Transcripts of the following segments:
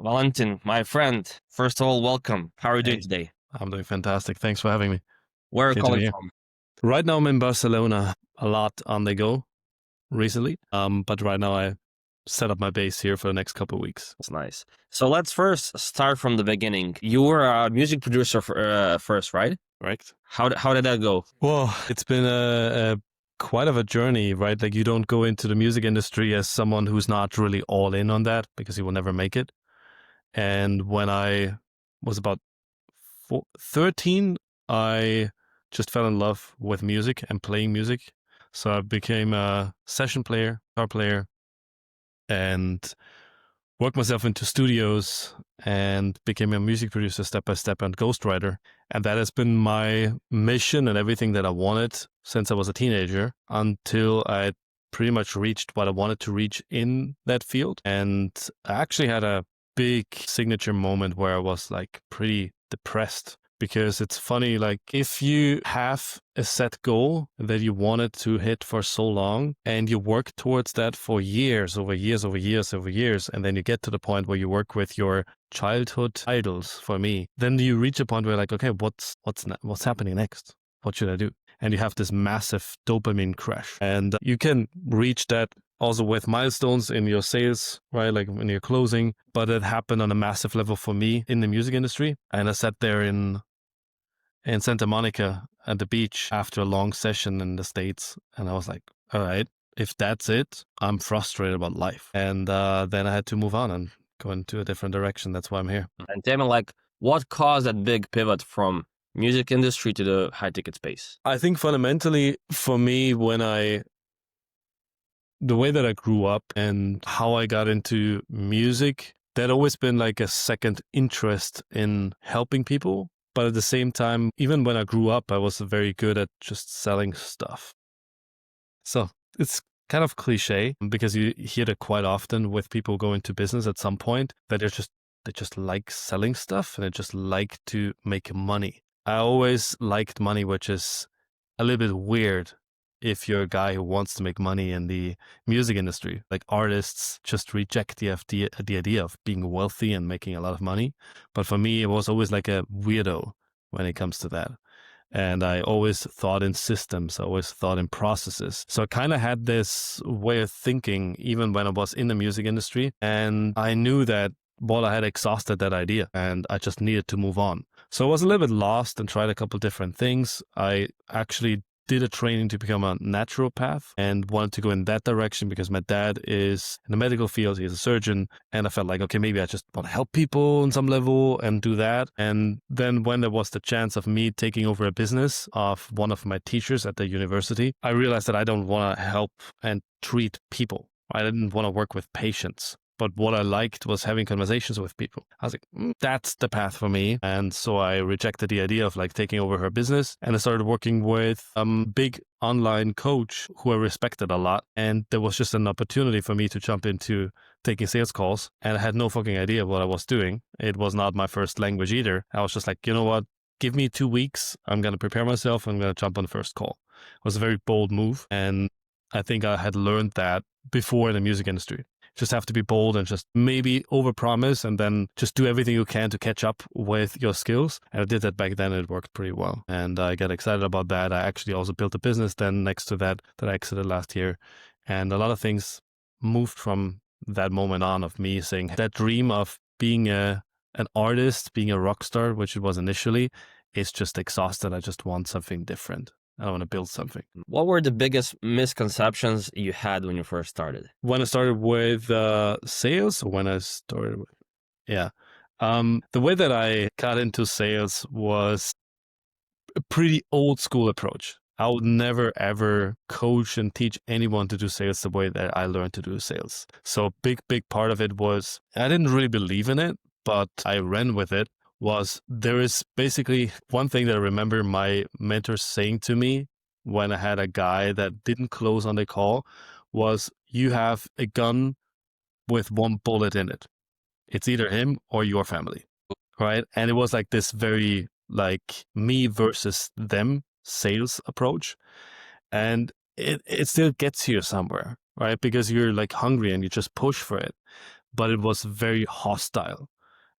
Valentin, my friend, first of all, welcome. How are you doing Hey, today? I'm doing fantastic. Thanks for having me. Where are you Good to be calling here. from? Right now I'm in Barcelona, a lot on the go recently. But right now I set up my base here for the next couple of weeks. That's nice. So let's first start from the beginning. You were a music producer first, right? Right? How did that go? Well, it's been a quite of a journey, right? Like you don't go into the music industry as someone who's not really all in on that because you will never make it. And when I was about 13, I just fell in love with music and playing music. So I became a session player, guitar player, and worked myself into studios and became a music producer step by step and ghostwriter. And that has been my mission and everything that I wanted since I was a teenager until I pretty much reached what I wanted to reach in that field. And I actually had a big signature moment where I was like pretty depressed because it's funny, like if you have a set goal that you wanted to hit for so long and you work towards that for years, over years, over years, over years, and then you get to the point where you work with your childhood idols, for me, then you reach a point where like, okay, what's happening next? What should I do? And you have this massive dopamine crash. And you can reach that also with milestones in your sales, right? Like when you're closing, but it happened on a massive level for me in the music industry. And I sat there in Santa Monica at the beach after a long session in the States. And I was like, all right, if that's it, I'm frustrated about life. And then I had to move on and go into a different direction. That's why I'm here. And tell me, like, what caused that big pivot from music industry to the high ticket space? I think fundamentally for me, the way that I grew up and how I got into music, that always been like a second interest in helping people. But at the same time, even when I grew up, I was very good at just selling stuff. So it's kind of cliche because you hear that quite often with people going into business at some point that they just like selling stuff and they just like to make money. I always liked money, which is a little bit weird if you're a guy who wants to make money in the music industry. Like artists just reject the idea of being wealthy and making a lot of money. But for me, it was always like a weirdo when it comes to that. And I always thought in systems, I always thought in processes. So I kind of had this way of thinking even when I was in the music industry. And I knew that, well, I had exhausted that idea and I just needed to move on. So I was a little bit lost and tried a couple different things. I actually did a training to become a naturopath and wanted to go in that direction because my dad is in the medical field. He's a surgeon. And I felt like, okay, maybe I just want to help people on some level and do that. And then when there was the chance of me taking over a business of one of my teachers at the university, I realized that I don't want to help and treat people. I didn't want to work with patients. But what I liked was having conversations with people. I was like, that's the path for me. And so I rejected the idea of like taking over her business. And I started working with a big online coach who I respected a lot. And there was just an opportunity for me to jump into taking sales calls. And I had no fucking idea what I was doing. It was not my first language either. I was just like, you know what? Give me 2 weeks. I'm going to prepare myself. I'm going to jump on the first call. It was a very bold move. And I think I had learned that before in the music industry. Just have to be bold and just maybe overpromise and then just do everything you can to catch up with your skills. And I did that back then. It worked pretty well. And I got excited about that. I actually also built a business then next to that I exited last year. And a lot of things moved from that moment on of me saying that dream of being an artist, being a rock star, which it was initially, is just exhausted. I just want something different. I want to build something. What were the biggest misconceptions you had when you first started? When I started with sales, yeah. The way that I got into sales was a pretty old school approach. I would never ever coach and teach anyone to do sales the way that I learned to do sales. So a big part of it was I didn't really believe in it, but I ran with it. Was there is basically one thing that I remember my mentor saying to me when I had a guy that didn't close on the call was, you have a gun with one bullet in it. It's either him or your family, right? And it was like this very like me versus them sales approach. And it still gets you somewhere, right? Because you're like hungry and you just push for it. but it was very hostile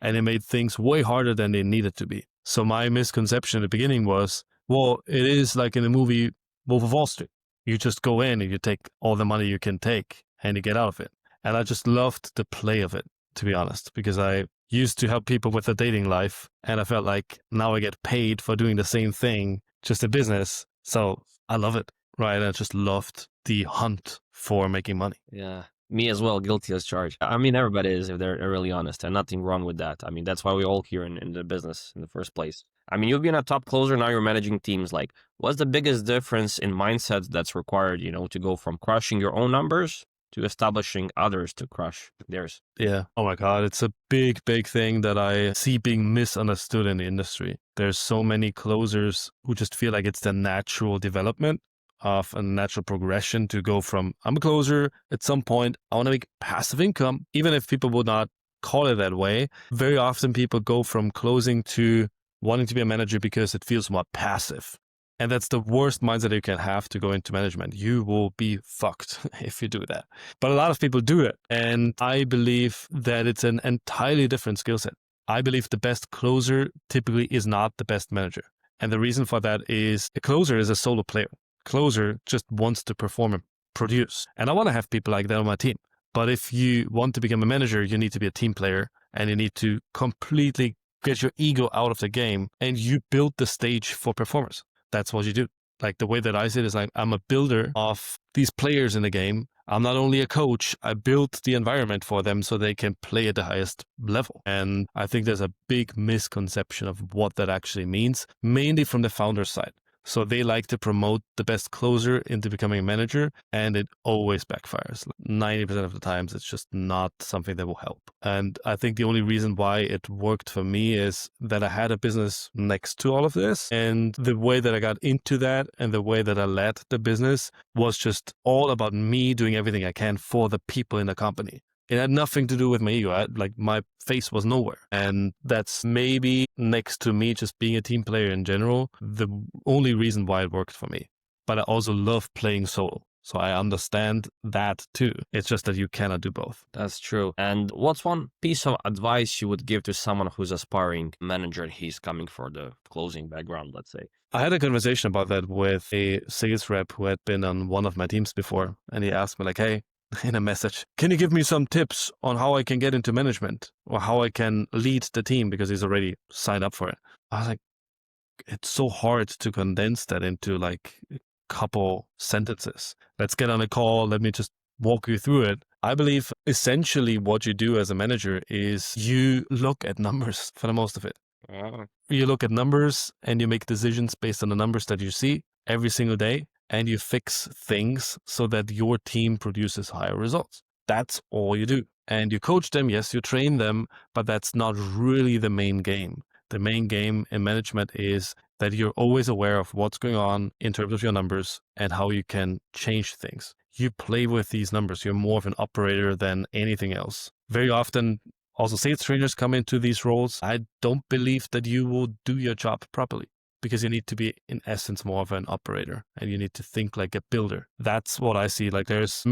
and it made things way harder than they needed to be. So my misconception at the beginning was, well, it is like in the movie Wolf of Wall Street. You just go in and you take all the money you can take and you get out of it. And I just loved the play of it, to be honest, because I used to help people with their dating life. And I felt like now I get paid for doing the same thing, just a business. So I love it, right? I just loved the hunt for making money. Yeah. Me as well, guilty as charged. I mean, everybody is, if they're really honest, and nothing wrong with that. I mean, that's why we're all here in the business in the first place. I mean, you've been a top closer, now you're managing teams. Like, what's the biggest difference in mindset that's required, to go from crushing your own numbers to establishing others to crush theirs? Yeah. Oh my God. It's a big, big thing that I see being misunderstood in the industry. There's so many closers who just feel like it's the natural development of a natural progression to go from, I'm a closer, at some point, I want to make passive income, even if people would not call it that way. Very often people go from closing to wanting to be a manager because it feels more passive. And that's the worst mindset you can have to go into management. You will be fucked if you do that. But a lot of people do it. And I believe that it's an entirely different skill set. I believe the best closer typically is not the best manager. And the reason for that is a closer is a solo player. Closer just wants to perform and produce. And I want to have people like that on my team. But if you want to become a manager, you need to be a team player and you need to completely get your ego out of the game and you build the stage for performers. That's what you do. Like the way that I see it is like I'm a builder of these players in the game. I'm not only a coach, I built the environment for them so they can play at the highest level. And I think there's a big misconception of what that actually means, mainly from the founder side. So they like to promote the best closer into becoming a manager, and it always backfires. 90% of the times, it's just not something that will help. And I think the only reason why it worked for me is that I had a business next to all of this. And the way that I got into that and the way that I led the business was just all about me doing everything I can for the people in the company. It had nothing to do with my ego. My face was nowhere. And that's maybe next to me just being a team player in general, the only reason why it worked for me. But I also love playing solo. So I understand that too. It's just that you cannot do both. That's true. And what's one piece of advice you would give to someone who's aspiring manager and he's coming for the closing background, let's say? I had a conversation about that with a sales rep who had been on one of my teams before. And he asked me like, hey, in a message, can you give me some tips on how I can get into management or how I can lead the team, because he's already signed up for it. I was like, it's so hard to condense that into like a couple sentences. Let's get on a call. Let me just walk you through it. I believe essentially what you do as a manager is you look at numbers for the most of it. You look at numbers and you make decisions based on the numbers that you see every single day. And you fix things so that your team produces higher results. That's all you do. And you coach them, yes, you train them, but that's not really the main game. The main game in management is that you're always aware of what's going on in terms of your numbers and how you can change things. You play with these numbers. You're more of an operator than anything else. Very often, also sales trainers come into these roles. I don't believe that you will do your job properly, because you need to be, in essence, more of an operator and you need to think like a builder. That's what I see. Like there's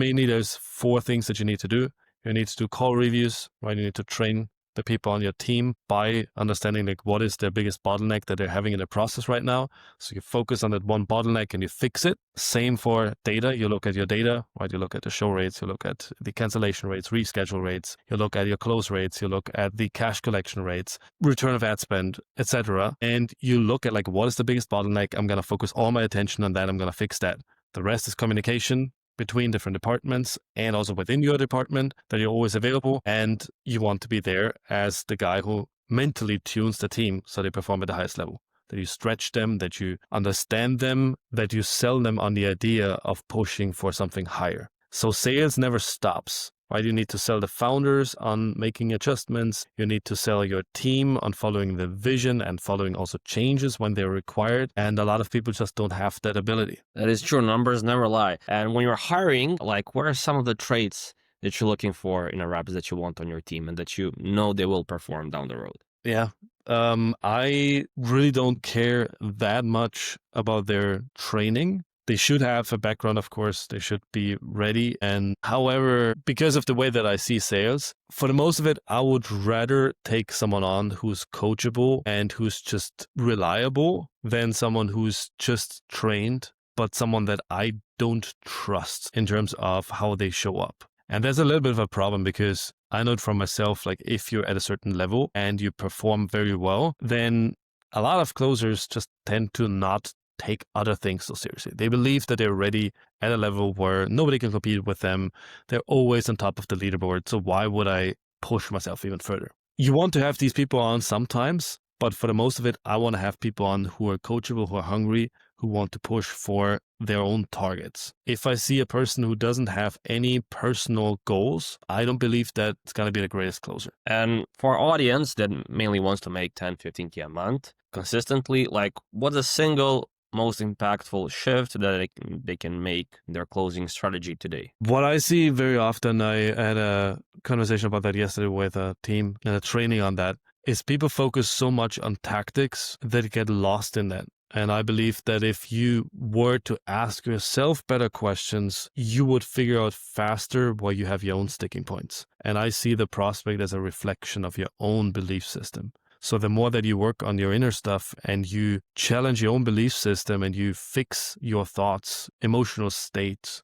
4 things that you need to do. You need to do call reviews, right? You need to train the people on your team by understanding like what is their biggest bottleneck that they're having in the process right now. So you focus on that one bottleneck and you fix it. Same for data. You look at your data, right? You look at the show rates, you look at the cancellation rates, reschedule rates, you look at your close rates, you look at the cash collection rates, return of ad spend, etc. And you look at like what is the biggest bottleneck? I'm going to focus all my attention on that. I'm going to fix that. The rest is communication between different departments and also within your department, that you're always available and you want to be there as the guy who mentally tunes the team so they perform at the highest level, that you stretch them, that you understand them, that you sell them on the idea of pushing for something higher. So sales never stops, right? You need to sell the founders on making adjustments. You need to sell your team on following the vision and following also changes when they're required. And a lot of people just don't have that ability. That is true. Numbers never lie. And when you're hiring, like what are some of the traits that you're looking for in a reps that you want on your team and that you know they will perform down the road? Yeah. I really don't care that much about their training. They should have a background, of course. They should be ready. And however, because of the way that I see sales, for the most of it, I would rather take someone on who's coachable and who's just reliable than someone who's just trained, but someone that I don't trust in terms of how they show up. And there's a little bit of a problem because I know it from myself, like if you're at a certain level and you perform very well, then a lot of closers just tend to not take other things so seriously. They believe that they're already at a level where nobody can compete with them. They're always on top of the leaderboard. So why would I push myself even further? You want to have these people on sometimes, but for the most of it, I want to have people on who are coachable, who are hungry, who want to push for their own targets. If I see a person who doesn't have any personal goals, I don't believe that it's going to be the greatest closer. And for our audience that mainly wants to make 10, 15K a month consistently, like what's a single most impactful shift that they can make in their closing strategy today? What I see very often, I had a conversation about that yesterday with a team and a training on that, is people focus so much on tactics that they get lost in that. And I believe that if you were to ask yourself better questions, you would figure out faster where you have your own sticking points. And I see the prospect as a reflection of your own belief system. So the more that you work on your inner stuff and you challenge your own belief system and you fix your thoughts, emotional states,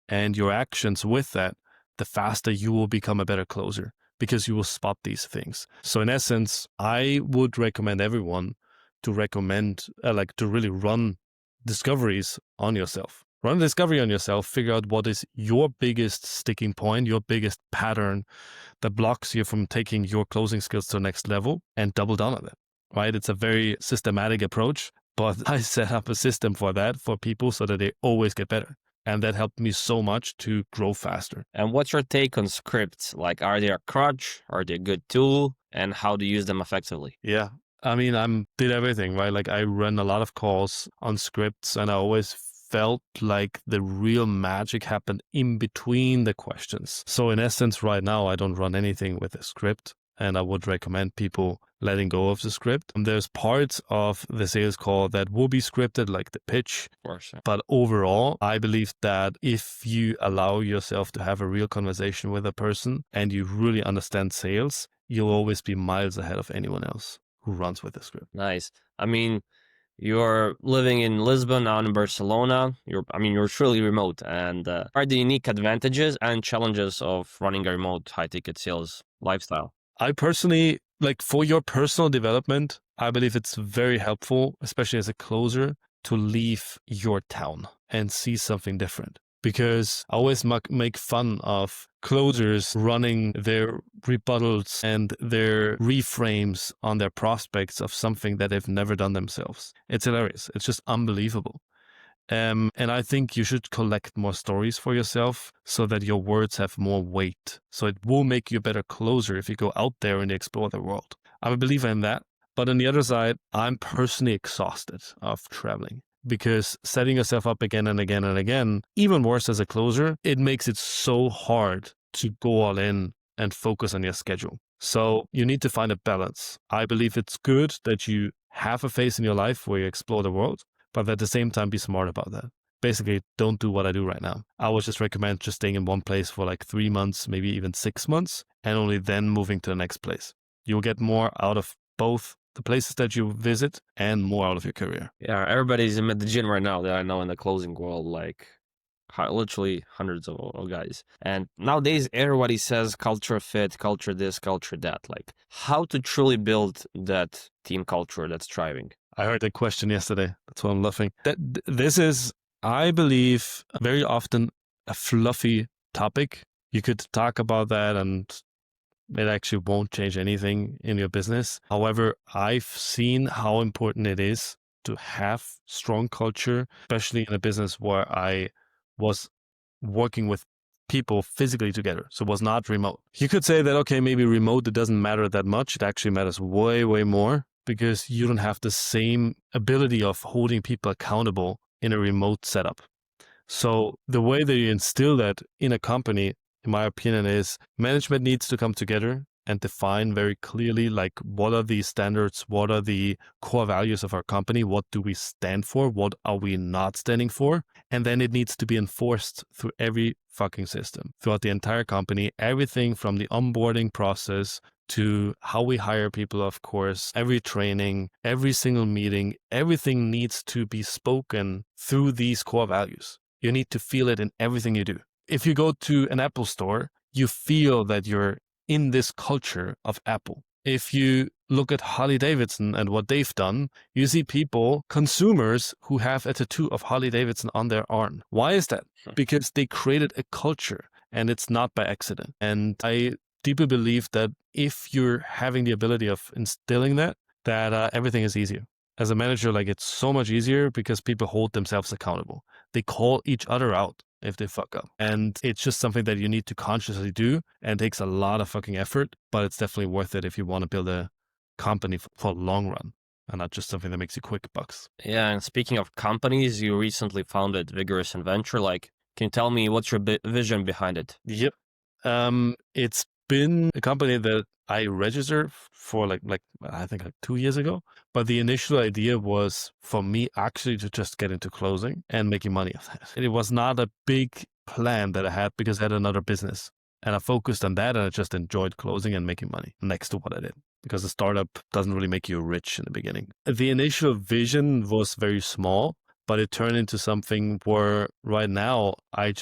and your actions with that, the faster you will become a better closer because you will spot these things. So in essence, I would recommend everyone to really run discoveries on yourself. Run a discovery on yourself, figure out what is your biggest sticking point, your biggest pattern that blocks you from taking your closing skills to the next level and double down on it, right? It's a very systematic approach, but I set up a system for that for people so that they always get better. And that helped me so much to grow faster. And what's your take on scripts? Like, are they a crutch? Are they a good tool? And how to use them effectively? Yeah. I mean, did everything, right? Like I run a lot of calls on scripts and I always felt like the real magic happened in between the questions. So in essence, right now, I don't run anything with a script and I would recommend people letting go of the script. And there's parts of the sales call that will be scripted, like the pitch. Of course. But overall, I believe that if you allow yourself to have a real conversation with a person and you really understand sales, you'll always be miles ahead of anyone else who runs with the script. Nice. I mean, you're living in Lisbon, now in Barcelona. You're truly remote. And are the unique advantages and challenges of running a remote high-ticket sales lifestyle? I personally, like for your personal development, I believe it's very helpful, especially as a closer, to leave your town and see something different. Because I always make fun of closers running their rebuttals and their reframes on their prospects of something that they've never done themselves. It's hilarious. It's just unbelievable. And I think you should collect more stories for yourself so that your words have more weight. So it will make you a better closer if you go out there and explore the world. I'm a believer in that. But on the other side, I'm personally exhausted of traveling. Because setting yourself up again and again and again, even worse as a closer, it makes it so hard to go all in and focus on your schedule. So you need to find a balance. I believe it's good that you have a phase in your life where you explore the world, but at the same time, be smart about that. Basically, don't do what I do right now. I would just recommend just staying in one place for like 3 months, maybe even 6 months, and only then moving to the next place. You'll get more out of both the places that you visit and more out of your career. Yeah, everybody's at the gym right now that I know in the closing world, like literally hundreds of guys. And nowadays, everybody says culture fit, culture this, culture that. Like how to truly build that team culture that's thriving. I heard that question yesterday. That's why I'm laughing. This is, I believe, very often a fluffy topic. You could talk about that and it actually won't change anything in your business. However, I've seen how important it is to have strong culture, especially in a business where I was working with people physically together. So it was not remote. You could say that, okay, maybe remote, it doesn't matter that much. It actually matters way, way more because you don't have the same ability of holding people accountable in a remote setup. So the way that you instill that in a company, in my opinion, is management needs to come together and define very clearly, like, what are the standards, what are the core values of our company, what do we stand for, what are we not standing for, and then it needs to be enforced through every fucking system, throughout the entire company, everything from the onboarding process to how we hire people, of course, every training, every single meeting, everything needs to be spoken through these core values. You need to feel it in everything you do. If you go to an Apple store, you feel that you're in this culture of Apple. If you look at Harley Davidson and what they've done, you see people, consumers, who have a tattoo of Harley Davidson on their arm. Why is that? Because they created a culture, and it's not by accident. And I deeply believe that if you're having the ability of instilling that, everything is easier. As a manager, like, it's so much easier because people hold themselves accountable. They call each other out if they fuck up. And it's just something that you need to consciously do, and takes a lot of fucking effort, but it's definitely worth it if you want to build a company for the long run and not just something that makes you quick bucks. Yeah, and speaking of companies, you recently founded Vigorous and Venture. Like, can you tell me what's your vision behind it? Yep. It's been a company that I registered for like I think like 2 years ago. But the initial idea was for me actually to just get into closing and making money off that. It was not a big plan that I had because I had another business. And I focused on that, and I just enjoyed closing and making money next to what I did, because the startup doesn't really make you rich in the beginning. The initial vision was very small, but it turned into something where right now I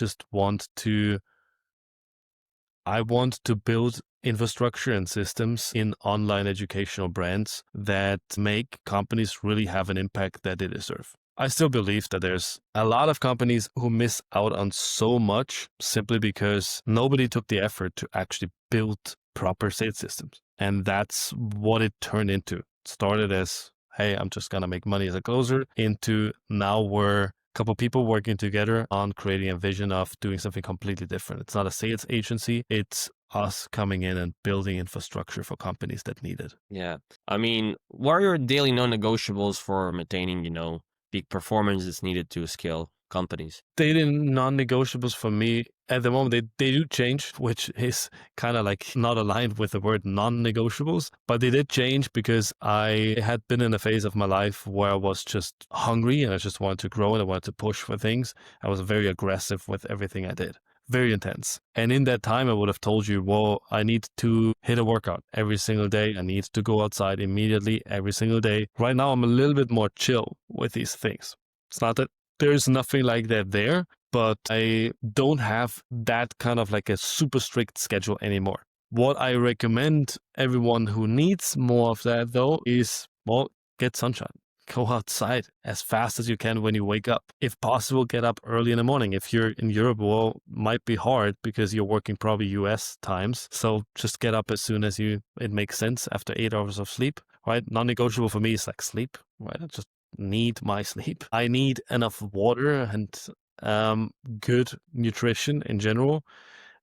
want to build infrastructure and systems in online educational brands that make companies really have an impact that they deserve. I still believe that there's a lot of companies who miss out on so much simply because nobody took the effort to actually build proper sales systems. And that's what it turned into. It started as, hey, I'm just going to make money as a closer, into now we're couple people working together on creating a vision of doing something completely different. It's not a sales agency. It's us coming in and building infrastructure for companies that need it. Yeah. I mean, what are your daily non-negotiables for maintaining, peak performance that's needed to scale companies? Daily non-negotiables for me at the moment, they do change, which is kind of like not aligned with the word non-negotiables, but they did change because I had been in a phase of my life where I was just hungry and I just wanted to grow and I wanted to push for things. I was very aggressive with everything I did. Very intense. And in that time, I would have told you, well, I need to hit a workout every single day. I need to go outside immediately every single day. Right now, I'm a little bit more chill with these things. It's not that there's nothing like that there, but I don't have that kind of like a super strict schedule anymore. What I recommend everyone who needs more of that, though, is, well, get sunshine. Go outside as fast as you can when you wake up. If possible, get up early in the morning. If you're in Europe, well, might be hard because you're working probably US times. So just get up as soon as it makes sense after 8 hours of sleep, right? Non-negotiable for me is like sleep, right? I just need my sleep. I need enough water and good nutrition in general.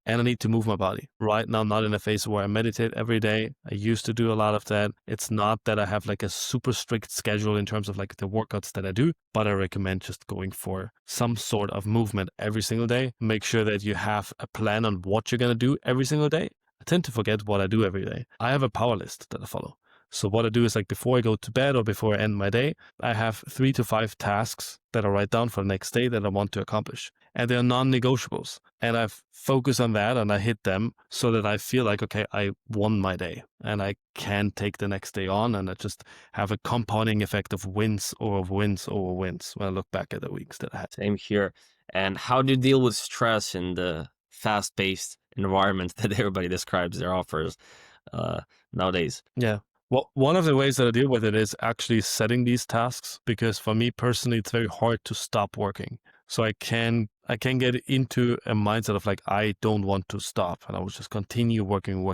And I need to move my body. Right now, I'm not in a phase where I meditate every day. I used to do a lot of that. It's not that I have like a super strict schedule in terms of like the workouts that I do, but I recommend just going for some sort of movement every single day. Make sure that you have a plan on what you're going to do every single day. I tend to forget what I do every day. I have a power list that I follow. So what I do is, like, before I go to bed or before I end my day, I have 3 to 5 tasks that I write down for the next day that I want to accomplish. And they're non-negotiables. And I focus on that and I hit them so that I feel like, okay, I won my day and I can take the next day on, and I just have a compounding effect of wins over wins over wins when I look back at the weeks that I had. Same here. And how do you deal with stress in the fast-paced environment that everybody describes their offers nowadays? Yeah. Well, one of the ways that I deal with it is actually setting these tasks, because for me personally, it's very hard to stop working. So I can get into a mindset of like, I don't want to stop, and I will just continue working.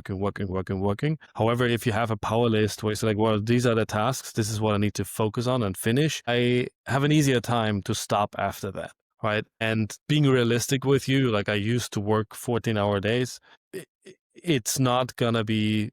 However, if you have a power list where it's like, well, these are the tasks, this is what I need to focus on and finish, I have an easier time to stop after that, right? And being realistic with you, like, I used to work 14-hour days. It's not gonna be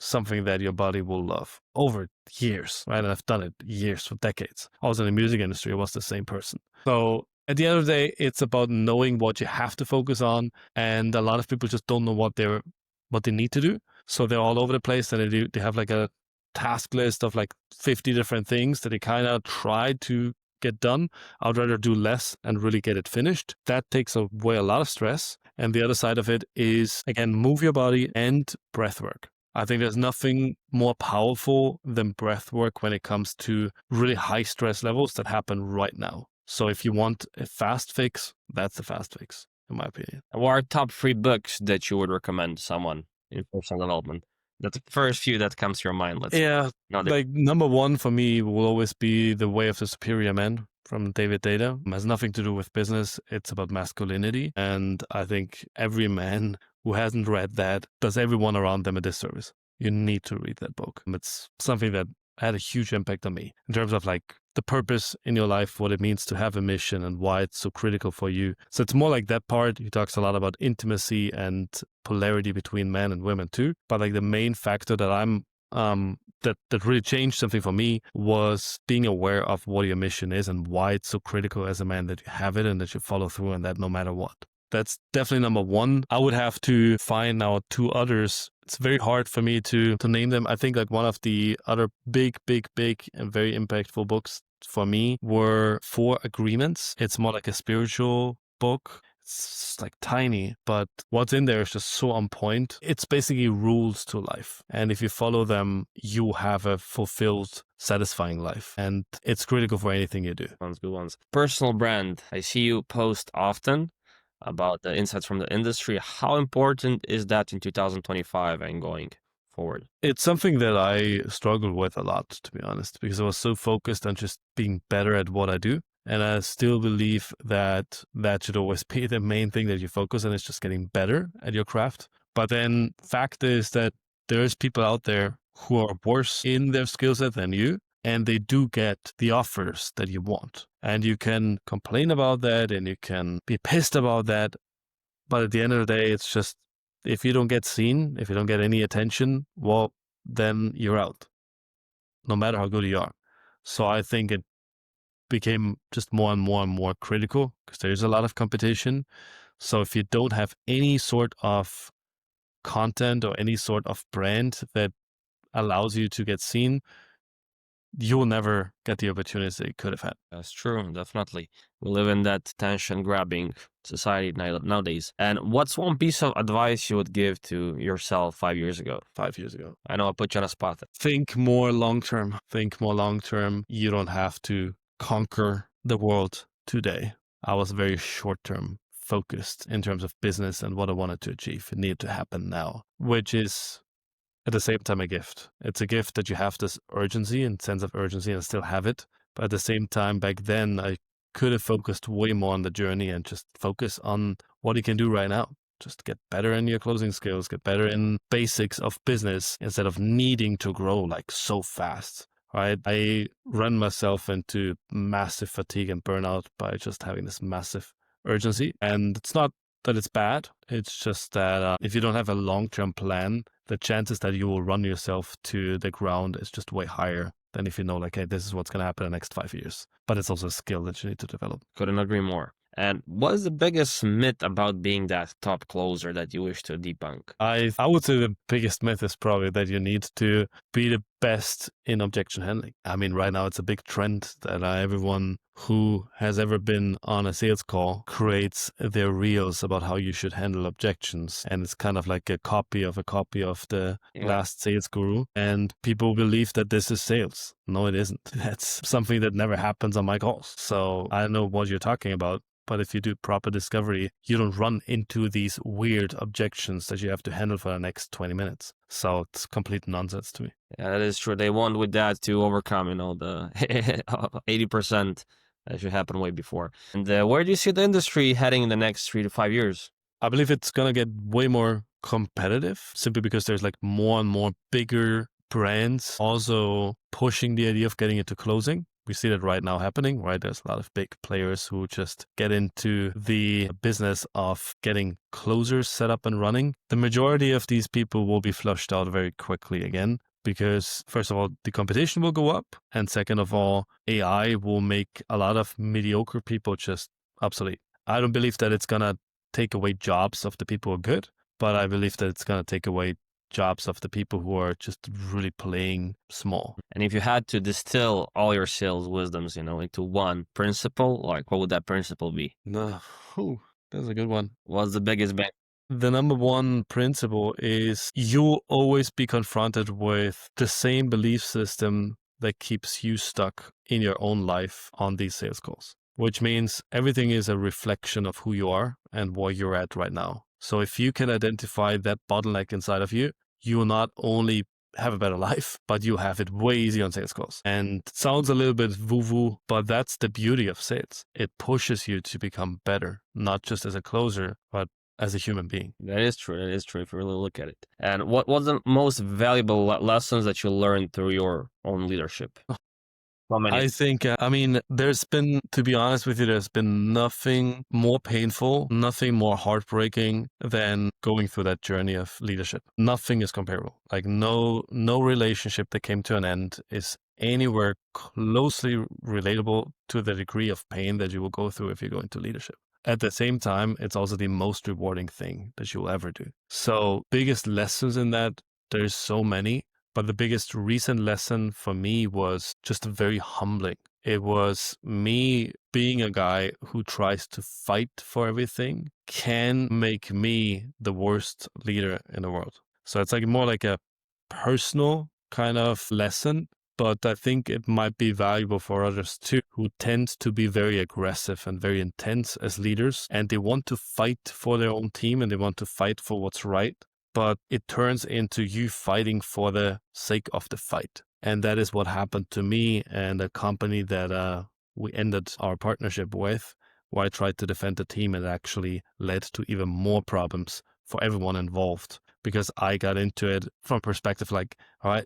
something that your body will love over years, right? And I've done it years, for decades. I was in the music industry, I was the same person. So at the end of the day, it's about knowing what you have to focus on. And a lot of people just don't know what they need to do. So they're all over the place, and they have like a task list of like 50 different things that they kind of try to get done. I'd rather do less and really get it finished. That takes away a lot of stress. And the other side of it is, again, move your body and breath work. I think there's nothing more powerful than breath work when it comes to really high stress levels that happen right now. So if you want a fast fix, that's the fast fix, in my opinion. What are top 3 books that you would recommend to someone in personal development? That's the first few that comes to your mind. Yeah, No, like number one for me will always be The Way of the Superior Man from David Data. It has nothing to do with business. It's about masculinity. And I think every man who hasn't read that does everyone around them a disservice. You need to read that book. It's something that had a huge impact on me in terms of like the purpose in your life, what it means to have a mission and why it's so critical for you. So it's more like that part. He talks a lot about intimacy and polarity between men and women too. But like the main factor that I'm that really changed something for me was being aware of what your mission is and why it's so critical as a man that you have it and that you follow through on that no matter what. That's definitely number one. I would have to find now 2 others. It's very hard for me to name them. I think like one of the other big and very impactful books for me were 4 Agreements. It's more like a spiritual book. It's like tiny, but what's in there is just so on point. It's basically rules to life. And if you follow them, you have a fulfilled, satisfying life. And it's critical for anything you do. Good ones. Personal brand. I see you post often about the insights from the industry. How important is that in 2025 and going forward? It's something that I struggled with a lot, to be honest, because I was so focused on just being better at what I do. And I still believe that that should always be the main thing that you focus on, is just getting better at your craft. But then fact is that there's people out there who are worse in their skill set than you, and they do get the offers that you want. And you can complain about that and you can be pissed about that. But at the end of the day, it's just, if you don't get seen, if you don't get any attention, well, then you're out, no matter how good you are. So I think it became just more and more critical because there's a lot of competition. So if you don't have any sort of content or any sort of brand that allows you to get seen, you will never get the opportunities that you could have had. That's true, definitely. We live in that tension-grabbing society nowadays. And what's one piece of advice you would give to yourself 5 years ago? 5 years ago. I know I put you on a spot. Think more long-term. Think more long-term. You don't have to conquer the world today. I was very short-term focused in terms of business and what I wanted to achieve. It needed to happen now, which is at the same time a gift. It's a gift that you have this urgency and sense of urgency, and I still have it. But at the same time, back then, I could have focused way more on the journey and just focus on what you can do right now. Just get better in your closing skills, get better in basics of business instead of needing to grow like so fast. Right? I run myself into massive fatigue and burnout by just having this massive urgency. And it's not that it's bad. It's just that if you don't have a long-term plan, the chances that you will run yourself to the ground is just way higher than if you know, like, hey, this is what's going to happen in the next 5 years. But it's also a skill that you need to develop. Couldn't agree more. And what is the biggest myth about being that top closer that you wish to debunk? I would say the biggest myth is probably that you need to be the best in objection handling. I mean, right now it's a big trend that everyone who has ever been on a sales call creates their reels about how you should handle objections. And it's kind of like a copy of the last sales guru. And people believe that this is sales. No, it isn't. That's something that never happens on my calls. So I know what you're talking about. But if you do proper discovery, you don't run into these weird objections that you have to handle for the next 20 minutes. So it's complete nonsense to me. Yeah, that is true. They want with that to overcome, the 80% that should happen way before. And where do you see the industry heading in the next 3 to 5 years? I believe it's going to get way more competitive simply because there's like more and more bigger brands also pushing the idea of getting into closing. We see that right now happening, right? There's a lot of big players who just get into the business of getting closers set up and running. The majority of these people will be flushed out very quickly again because, first of all, the competition will go up. And second of all, AI will make a lot of mediocre people just obsolete. I don't believe that it's going to take away jobs of the people who are good, but I believe that it's going to take away jobs of the people who are just really playing small. And if you had to distill all your sales wisdoms, into one principle, like what would that principle be? No, that's a good one. What's the biggest bang? The number one principle is you'll always be confronted with the same belief system that keeps you stuck in your own life on these sales calls, which means everything is a reflection of who you are and where you're at right now. So if you can identify that bottleneck inside of you, you will not only have a better life, but you have it way easier on sales calls. And it sounds a little bit woo-woo, but that's the beauty of sales. It pushes you to become better, not just as a closer, but as a human being. That is true. That is true if you really look at it. And what was the most valuable lessons that you learned through your own leadership? How many? I think, there's been, to be honest with you, there's been nothing more painful, nothing more heartbreaking than going through that journey of leadership. Nothing is comparable. Like no relationship that came to an end is anywhere closely relatable to the degree of pain that you will go through if you go into leadership. At the same time, it's also the most rewarding thing that you will ever do. So biggest lessons in that, there's so many. But the biggest recent lesson for me was just very humbling. It was me being a guy who tries to fight for everything can make me the worst leader in the world. So it's like more like a personal kind of lesson, but I think it might be valuable for others too, who tend to be very aggressive and very intense as leaders, and they want to fight for their own team and they want to fight for what's right. But it turns into you fighting for the sake of the fight. And that is what happened to me and a company that we ended our partnership with, where I tried to defend the team, and it actually led to even more problems for everyone involved, because I got into it from a perspective like, all right,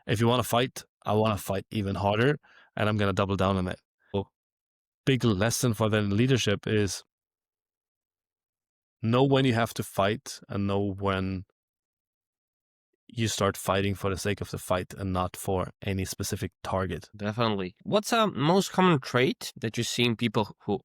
if you want to fight, I want to fight even harder, and I'm going to double down on it. So, big lesson for the leadership is know when you have to fight and know when you start fighting for the sake of the fight and not for any specific target. Definitely. What's a most common trait that you see in people who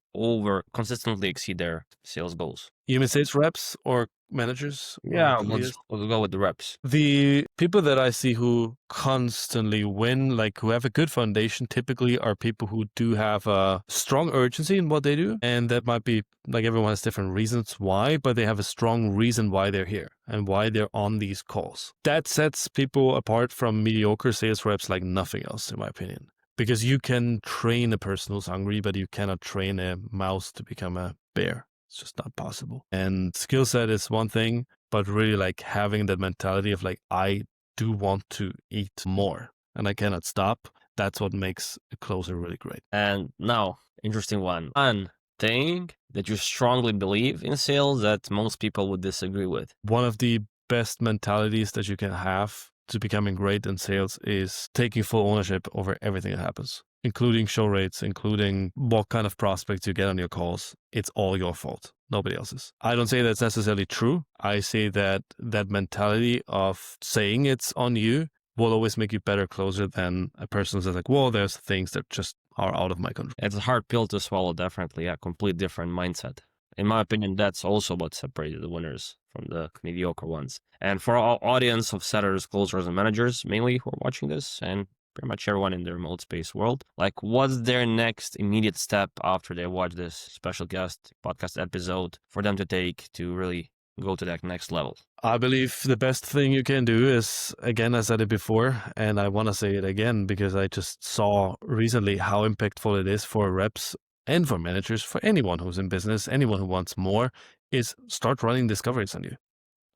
consistently exceed their sales goals? You mean sales reps or managers? Yeah, Or we'll go with the reps. the people that I see who constantly win, like who have a good foundation, typically are people who do have a strong urgency in what they do. And that might be like everyone has different reasons why, but they have a strong reason why they're here and why they're on these calls. That sets people apart from mediocre sales reps like nothing else, in my opinion. Because you can train a person who's hungry, but you cannot train a mouse to become a bear. It's just not possible. And skill set is one thing, but really like having that mentality of like, I do want to eat more and I cannot stop. That's what makes a closer really great. And now, interesting one. One thing that you strongly believe in sales that most people would disagree with. One of the best mentalities that you can have to becoming great in sales is taking full ownership over everything that happens, including show rates, including what kind of prospects you get on your calls. It's all your fault, nobody else's. I don't say that's necessarily true. I say that that mentality of saying it's on you will always make you better closer than a person who's like, well, there's things that just are out of my control. It's a hard pill to swallow, definitely. A complete different mindset. In my opinion, that's also what separated the winners from the mediocre ones. And for our audience of setters, closers, and managers, mainly who are watching this, and pretty much everyone in the remote space world, like what's their next immediate step after they watch this special guest podcast episode for them to take to really go to that next level? I believe the best thing you can do is, again, I said it before, and I want to say it again because I just saw recently how impactful it is for reps and for managers, for anyone who's in business, anyone who wants more, is start running discoveries on you.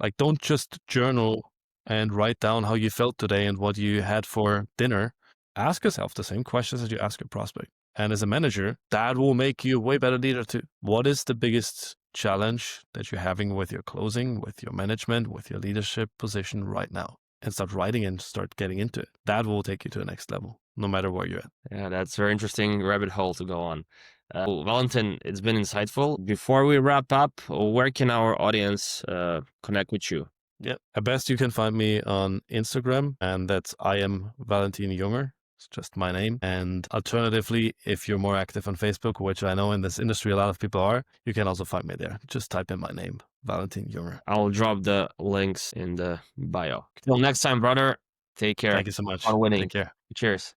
Like, don't just journal and write down how you felt today and what you had for dinner. Ask yourself the same questions that you ask your prospect. And as a manager, that will make you a way better leader too. What is the biggest challenge that you're having with your closing, with your management, with your leadership position right now? And start writing and start getting into it. That will take you to the next level, no matter where you're at. Yeah, that's a very interesting rabbit hole to go on. Valentin, it's been insightful. Before we wrap up, where can our audience connect with you? Yeah, at best you can find me on Instagram, and that's I am Valentin Junger. It's just my name. And alternatively, if you're more active on Facebook, which I know in this industry a lot of people are, you can also find me there. Just type in my name, Valentin Junger. I'll drop the links in the bio. Till next time, brother. Take care. Thank you so much. On winning. Take care. Cheers.